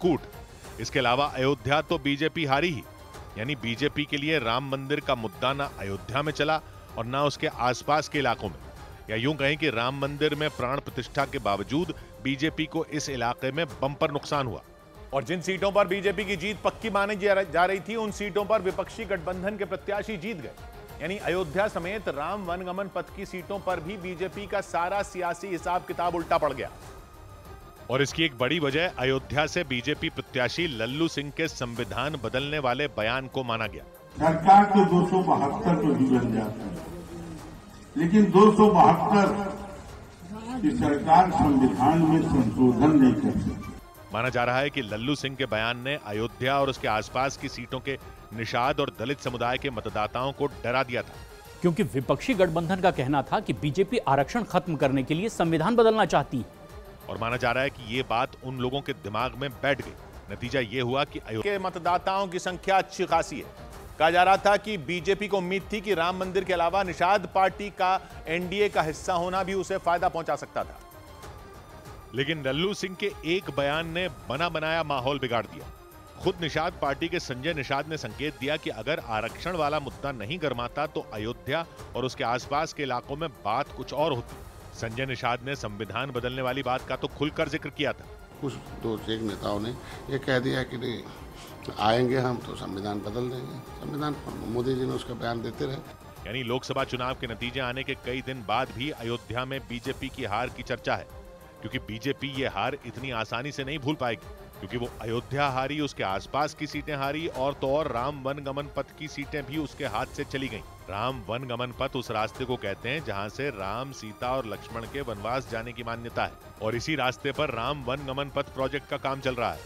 कूट। इसके अलावा अयोध्या तो बीजेपी हारी ही, यानी बीजेपी के लिए राम मंदिर का मुद्दा ना अयोध्या में चला और ना उसके आसपास के इलाकों में, या यूं कहें कि राम मंदिर में प्राण प्रतिष्ठा के बावजूद बीजेपी को इस इलाके में बंपर नुकसान हुआ। और जिन सीटों पर बीजेपी की जीत पक्की मानी जा रही थी, उन सीटों पर विपक्षी गठबंधन के प्रत्याशी जीत गए। यानी अयोध्या समेत राम वनगमन पथ की सीटों पर भी बीजेपी का सारा सियासी हिसाब किताब उल्टा पड़ गया। और इसकी एक बड़ी वजह अयोध्या से बीजेपी प्रत्याशी लल्लू सिंह के संविधान बदलने वाले बयान को माना गया। सरकार तो 272 तो ही बन जाती है, लेकिन 272 की सरकार संविधान में संशोधन नहीं कर सकती। माना जा रहा है कि लल्लू सिंह के बयान ने अयोध्या और उसके आसपास की सीटों के निषाद और दलित समुदाय के मतदाताओं को डरा दिया था, क्योंकि विपक्षी गठबंधन का कहना था कि बीजेपी आरक्षण खत्म करने के लिए संविधान बदलना चाहती है। और माना जा रहा है कि ये बात उन लोगों के दिमाग में बैठ गई। नतीजा ये हुआ कि अयोध्या के मतदाताओं की संख्या अच्छी खासी है। कहा जा रहा था कि बीजेपी को उम्मीद थी कि राम मंदिर के अलावा निषाद पार्टी का एनडीए का हिस्सा होना भी उसे फायदा पहुंचा सकता था। लेकिन लल्लू सिंह के एक बयान ने बना बनाया माहौल बिगाड़ दिया। खुद निषाद पार्टी के संजय निषाद ने संकेत दिया कि अगर आरक्षण वाला मुद्दा नहीं गरमाता तो अयोध्या और उसके आसपास के इलाकों में बात कुछ और होती। संजय निषाद ने संविधान बदलने वाली बात का तो खुलकर जिक्र किया था। कुछ दो एक नेताओं ने ये कह दिया कि नहीं आएंगे हम तो संविधान बदल देंगे। संविधान मोदी जी ने उसका बयान देते रहे। यानी लोकसभा चुनाव के नतीजे आने के कई दिन बाद भी अयोध्या में बीजेपी की हार की चर्चा है, क्योंकि बीजेपी ये हार इतनी आसानी से नहीं भूल पाएगी, क्योंकि वो अयोध्या हारी, उसके आसपास की सीटें हारी और तो और राम वनगमन पथ की सीटें भी उसके हाथ से चली गईं। राम वनगमन पथ उस रास्ते को कहते हैं जहां से राम, सीता और लक्ष्मण के वनवास जाने की मान्यता है, और इसी रास्ते पर राम वनगमन पथ प्रोजेक्ट का काम चल रहा है।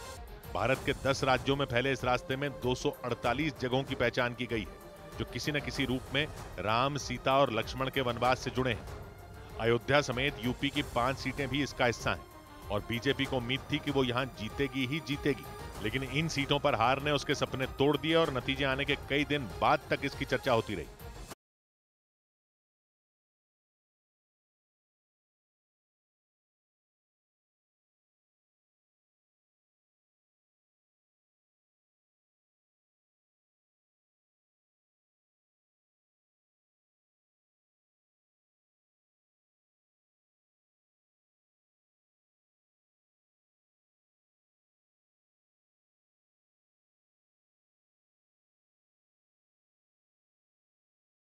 भारत के 10 राज्यों में फैले इस रास्ते में 248 जगहों की पहचान की गई है, जो किसी न किसी रूप में राम, सीता और लक्ष्मण के वनवास से जुड़े हैं। अयोध्या समेत यूपी की 5 सीटें भी इसका हिस्सा हैं, और बीजेपी को उम्मीद थी कि वो यहां जीतेगी ही जीतेगी। लेकिन इन सीटों पर हार ने उसके सपने तोड़ दिए और नतीजे आने के कई दिन बाद तक इसकी चर्चा होती रही।